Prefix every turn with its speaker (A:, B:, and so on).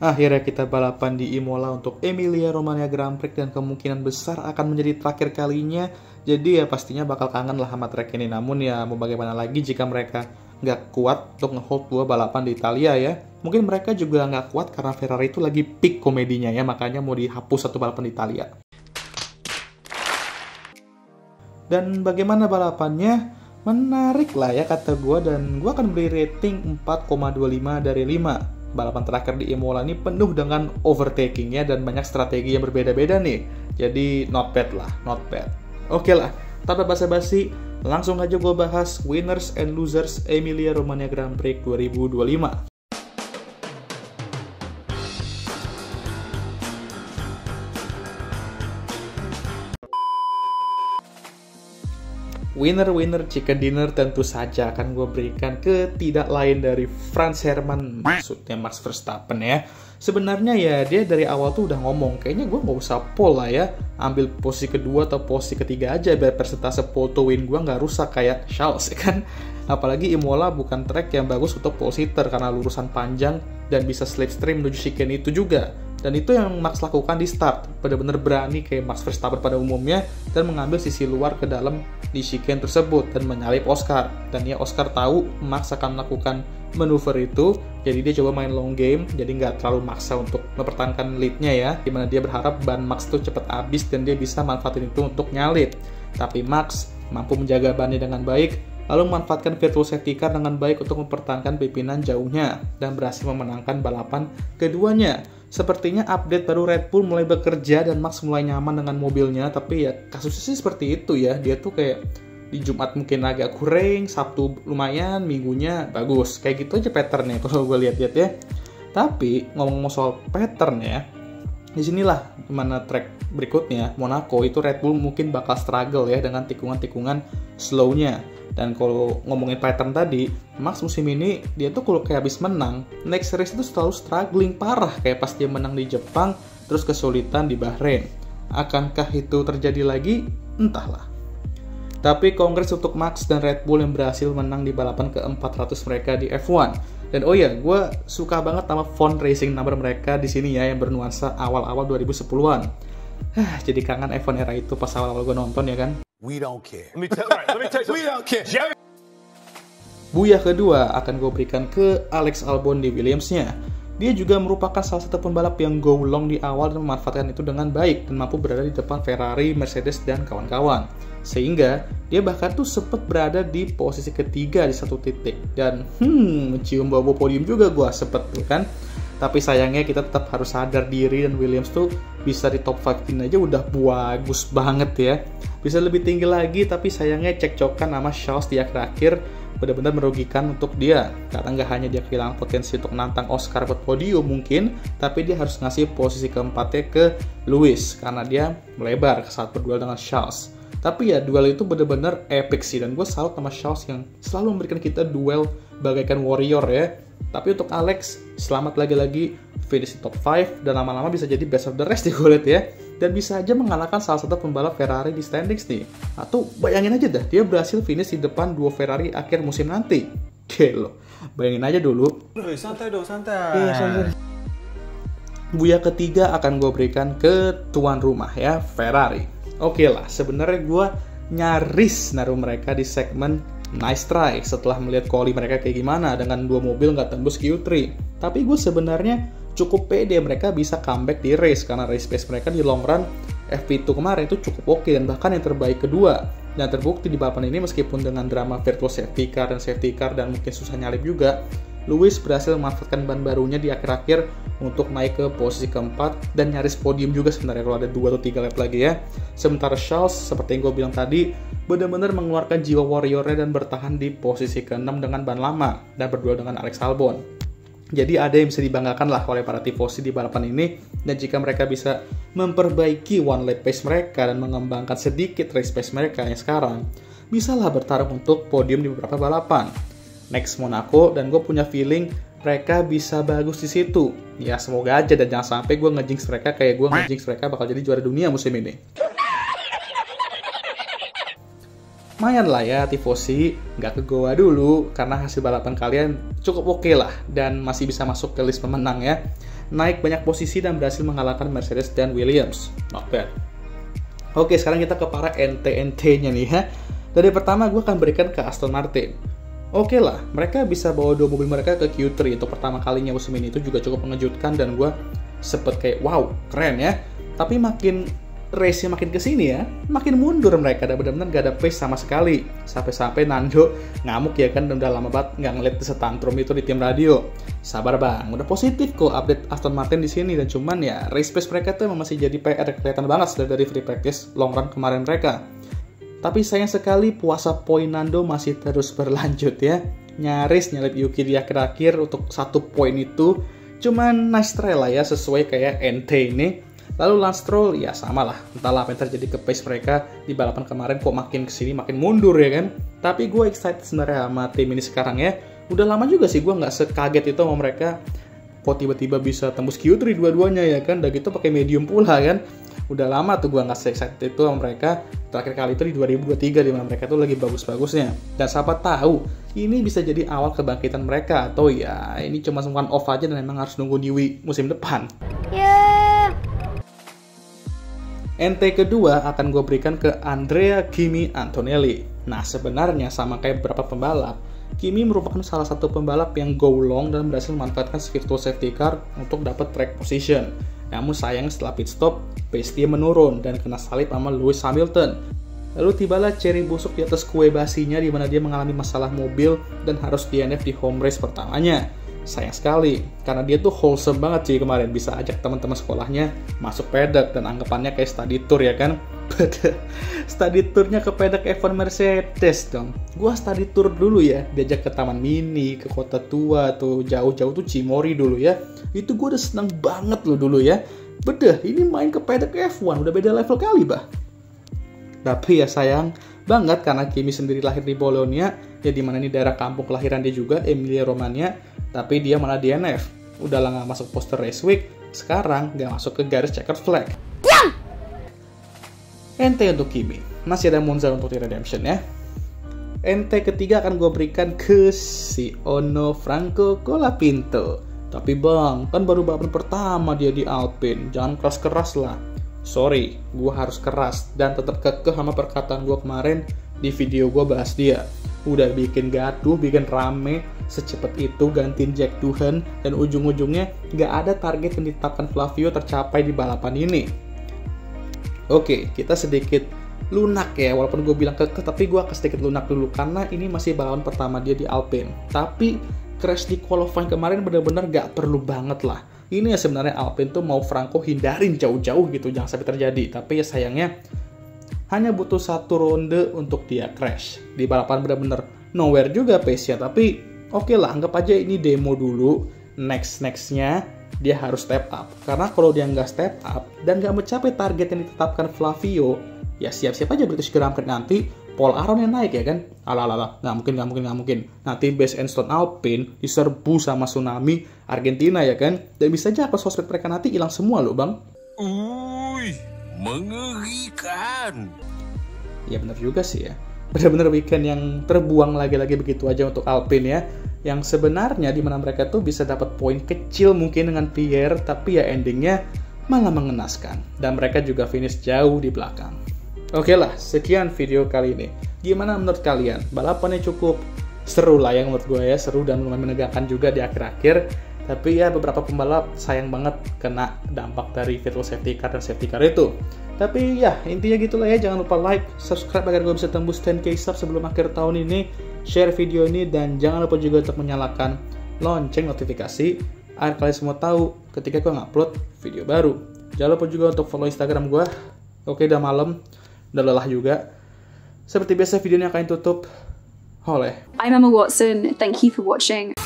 A: Akhirnya kita balapan di Imola untuk Emilia-Romagna Grand Prix dan kemungkinan besar akan menjadi terakhir kalinya. Jadi ya pastinya bakal kangen lah sama track ini. Namun ya mau bagaimana lagi jika mereka nggak kuat untuk nge-hold 2 balapan di Italia ya. Mungkin mereka juga nggak kuat karena Ferrari itu lagi peak komedinya ya. Makanya mau dihapus 1 balapan di Italia. Dan bagaimana balapannya? Menarik lah ya kata gue. Dan gue akan beri rating 4,25 dari 5. Balapan terakhir di Imola ini penuh dengan overtakingnya dan banyak strategi yang berbeda-beda nih. Jadi not bad lah, not bad. Oke lah, tanpa basa-basi, langsung aja gue bahas winners and losers Emilia-Romagna Grand Prix 2025. Winner chicken dinner tentu saja akan gue berikan ke tidak lain dari Franz Hermann, maksudnya Max Verstappen ya. Sebenarnya ya dia dari awal tuh udah ngomong, kayaknya gue nggak usah pole lah ya, ambil posisi kedua atau posisi ketiga aja biar persentase pole to win gue nggak rusak kayak Charles ya kan. Apalagi Imola bukan track yang bagus untuk pole sitter karena lurusan panjang dan bisa slipstream menuju chicane itu juga. Dan itu yang Max lakukan di start, benar-benar berani kayak Max Verstappen pada umumnya dan mengambil sisi luar ke dalam di chicane tersebut dan menyalip Oscar. Dan ya Oscar tahu Max akan melakukan manuver itu, jadi dia coba main long game, jadi nggak terlalu maksa untuk mempertahankan lead-nya ya, dimana dia berharap ban Max tuh cepat habis dan dia bisa manfaatin itu untuk nyalip. Tapi Max mampu menjaga bannya dengan baik, lalu memanfaatkan virtual safety car dengan baik untuk mempertahankan pimpinan jauhnya dan berhasil memenangkan balapan keduanya. Sepertinya update baru Red Bull mulai bekerja dan Max mulai nyaman dengan mobilnya, tapi ya kasusnya sih seperti itu ya. Dia tuh kayak di Jumat mungkin agak kurang, Sabtu lumayan, Minggunya bagus. Kayak gitu aja patternnya kalau gue lihat-lihat ya. Tapi ngomong-ngomong soal pattern ya, disinilah dimana track berikutnya, Monaco, itu Red Bull mungkin bakal struggle ya dengan tikungan-tikungan slow-nya. Dan kalau ngomongin pattern tadi, Max musim ini dia tuh kalau kayak habis menang, next race itu selalu struggling parah kayak pas dia menang di Jepang, terus kesulitan di Bahrain. Akankah itu terjadi lagi? Entahlah. Tapi kongres untuk Max dan Red Bull yang berhasil menang di balapan ke-400 mereka di F1. Dan oh ya, gue suka banget sama font racing number mereka di sini ya yang bernuansa awal-awal 2010-an. Jadi kangen F1 era itu pas awal-awal gue nonton ya kan.
B: We don't care. Let me tell you, we don't care.
A: Booyah kedua akan gue berikan ke Alex Albon di Williams-nya. Dia juga merupakan salah satu pembalap yang go long di awal dan memanfaatkan itu dengan baik dan mampu berada di depan Ferrari, Mercedes, dan kawan-kawan. Sehingga dia bahkan tuh sempat berada di posisi ketiga di satu titik. Dan mencium bau podium juga gue sempet tuh kan. Tapi sayangnya kita tetap harus sadar diri dan Williams tuh bisa di top 15 aja udah bagus banget ya. Bisa lebih tinggi lagi tapi sayangnya cekcokan sama Charles di akhir-akhir benar-benar merugikan untuk dia. Karena nggak hanya dia kehilangan potensi untuk menantang Oscar buat podium mungkin, tapi dia harus ngasih posisi keempatnya ke Lewis karena dia melebar saat berduel dengan Charles. Tapi ya duel itu benar-benar epic sih dan gue salut sama Charles yang selalu memberikan kita duel bagaikan warrior ya. Tapi untuk Alex, selamat lagi-lagi finish di top 5 dan lama-lama bisa jadi best of the rest di gue lihat ya. Dan bisa aja mengalahkan salah satu pembalap Ferrari di standings nih. Atau bayangin aja dah, dia berhasil finish di depan 2 Ferrari akhir musim nanti. Gelo, bayangin aja dulu.
B: Santai dong, santai.
A: Booyah ketiga akan gue berikan ke tuan rumah ya, Ferrari. Oke lah, sebenarnya gue nyaris naruh mereka di segmen nice try setelah melihat quali mereka kayak gimana dengan 2 mobil nggak tembus Q3. Tapi gue sebenarnya cukup pede mereka bisa comeback di race karena race pace mereka di long run FP2 kemarin itu cukup oke dan bahkan yang terbaik kedua. Dan terbukti di balapan ini meskipun dengan drama virtual safety car dan mungkin susah nyalip juga, Lewis berhasil memanfaatkan ban barunya di akhir-akhir untuk naik ke posisi keempat dan nyaris podium juga sebenarnya kalau ada 2 atau 3 lap lagi ya. Sementara Charles, seperti yang gue bilang tadi, benar-benar mengeluarkan jiwa warriornya dan bertahan di posisi ke-6 dengan ban lama dan berduel dengan Alex Albon. Jadi ada yang bisa dibanggakan lah oleh para tifosi di balapan ini, dan jika mereka bisa memperbaiki one lap pace mereka dan mengembangkan sedikit race pace mereka yang sekarang, bisalah bertarung untuk podium di beberapa balapan. Next Monaco, dan gue punya feeling mereka bisa bagus di situ. Ya semoga aja, dan jangan sampai gue ngejinx mereka kayak gue ngejinx mereka bakal jadi juara dunia musim ini. Lumayan lah ya tifosi, nggak ke Goa dulu karena hasil balapan kalian cukup oke lah dan masih bisa masuk ke list pemenang ya. naik banyak posisi dan berhasil mengalahkan Mercedes dan Williams. Not bad. Oke, sekarang kita ke para NT-NT-nya nih ya. Dari pertama gue akan berikan ke Aston Martin. Oke lah, mereka bisa bawa 2 mobil mereka ke Q3 untuk pertama kalinya musim ini, itu juga cukup mengejutkan dan gue sempet kayak wow, keren ya. Tapi makin race-nya makin kesini ya, makin mundur mereka dan benar-benar gak ada pace sama sekali. Sampai-sampai Nando ngamuk ya kan, udah lama banget nggak ngeliat setantrum itu di tim radio. Sabar bang, udah positif kok update Aston Martin di sini, dan cuman ya race pace mereka tuh emang masih jadi PR, kelihatan banget dari free practice long run kemarin mereka. Tapi sayang sekali puasa poin Nando masih terus berlanjut ya. Nyaris nyalip Yuki di akhir-akhir untuk 1 poin itu. Cuman nice try lah ya, sesuai kayak NT ini. Lalu Lance Stroll, ya sama lah. Entahlah apa yang terjadi ke pace mereka di balapan kemarin, kok makin kesini makin mundur ya kan. Tapi gue excited sebenarnya sama tim ini sekarang ya. Udah lama juga sih gue nggak sekaget itu sama mereka. Kok tiba-tiba bisa tembus Q3 dua-duanya ya kan. Udah gitu pakai medium pula kan. Udah lama tuh gue nggak se-excited itu sama mereka. Terakhir kali itu di 2023 dimana mereka tuh lagi bagus-bagusnya. Dan siapa tahu ini bisa jadi awal kebangkitan mereka. Atau ya ini cuma one off aja dan memang harus nunggu Niwi musim depan. NT kedua akan gue berikan ke Andrea Kimi Antonelli. Nah sebenarnya sama kayak beberapa pembalap, Kimi merupakan salah satu pembalap yang go long dan berhasil memanfaatkan virtual safety car untuk dapat track position. Namun sayang setelah pit stop, pace dia menurun dan kena salib sama Lewis Hamilton. Lalu tibalah cherry busuk di atas kue basinya di mana dia mengalami masalah mobil dan harus DNF di home race pertamanya. Sayang sekali, karena dia tuh wholesome banget sih kemarin, bisa ajak teman-teman sekolahnya masuk paddock dan anggapannya kayak study tour ya kan. Study tournya ke paddock F1 Mercedes dong. Gua study tour dulu ya, diajak ke Taman Mini, ke Kota Tua tuh, jauh-jauh tuh Cimory dulu ya. Itu gua udah seneng banget loh dulu ya. Bedah, ini main ke paddock F1 udah beda level kali bah. Tapi ya sayang banget karena Kimi sendiri lahir di Bologna, ya dimana ini daerah kampung kelahiran dia juga, Emilia Romagna. Tapi dia malah DNF. Udah lah gak masuk poster race week, sekarang gak masuk ke garis checkered flag. NT untuk Kimi. Masih ada Monza untuk di Redemption ya. NT ketiga akan gue berikan ke si Ono Franco Colapinto. Tapi bang, kan baru balapan pertama dia di Alpine. Jangan keras-keras lah. Sorry, gue harus keras dan tetap kekeh sama perkataan gue kemarin di video gue bahas dia. Udah bikin gaduh, bikin rame, secepat itu gantiin Jack Doohan, dan ujung-ujungnya gak ada target yang ditetapkan Flavio tercapai di balapan ini. Oke, kita sedikit lunak ya, walaupun gue bilang kekeh, tapi gue akan sedikit lunak dulu, karena ini masih balapan pertama dia di Alpine. Tapi crash di qualifying kemarin bener-bener gak perlu banget lah. Ini ya sebenarnya Alpine tuh mau Franco hindarin jauh-jauh gitu, jangan sampai terjadi. Tapi ya sayangnya, hanya butuh 1 ronde untuk dia crash. Di balapan benar-benar nowhere juga pace-nya, tapi oke lah, anggap aja ini demo dulu. Next-nextnya dia harus step up. Karena kalau dia nggak step up dan nggak mencapai target yang ditetapkan Flavio, ya siap-siap aja British Grand Prix nanti Paul Aron yang naik ya kan. Alah, nggak mungkin. Nanti base and Stone Alpine diserbu sama tsunami Argentina ya kan. Dan bisa aja apa sosmed mereka nanti hilang semua loh bang. Mengerikan. Ya benar juga sih ya. Benar-benar weekend yang terbuang lagi-lagi begitu aja untuk Alpine ya. Yang sebenarnya di mana mereka tuh bisa dapat poin kecil mungkin dengan Pierre, tapi ya endingnya malah mengenaskan. Dan mereka juga finish jauh di belakang. Oke lah, sekian video kali ini. Gimana menurut kalian? Balapannya cukup seru lah yang menurut gue ya. Seru dan lumayan menegangkan juga di akhir-akhir. Tapi ya beberapa pembalap sayang banget kena dampak dari virtual safety car dan safety car itu. Tapi ya intinya gitulah ya, jangan lupa like, subscribe agar gue bisa tembus 10k sub sebelum akhir tahun ini. Share video ini dan jangan lupa juga untuk menyalakan lonceng notifikasi agar kalian semua tahu ketika gue ngupload video baru. Jangan lupa juga untuk follow Instagram gue. Oke, udah malam, udah lelah juga. Seperti biasa videonya akan tutup oleh
C: I'm Emma Watson, thank you for watching.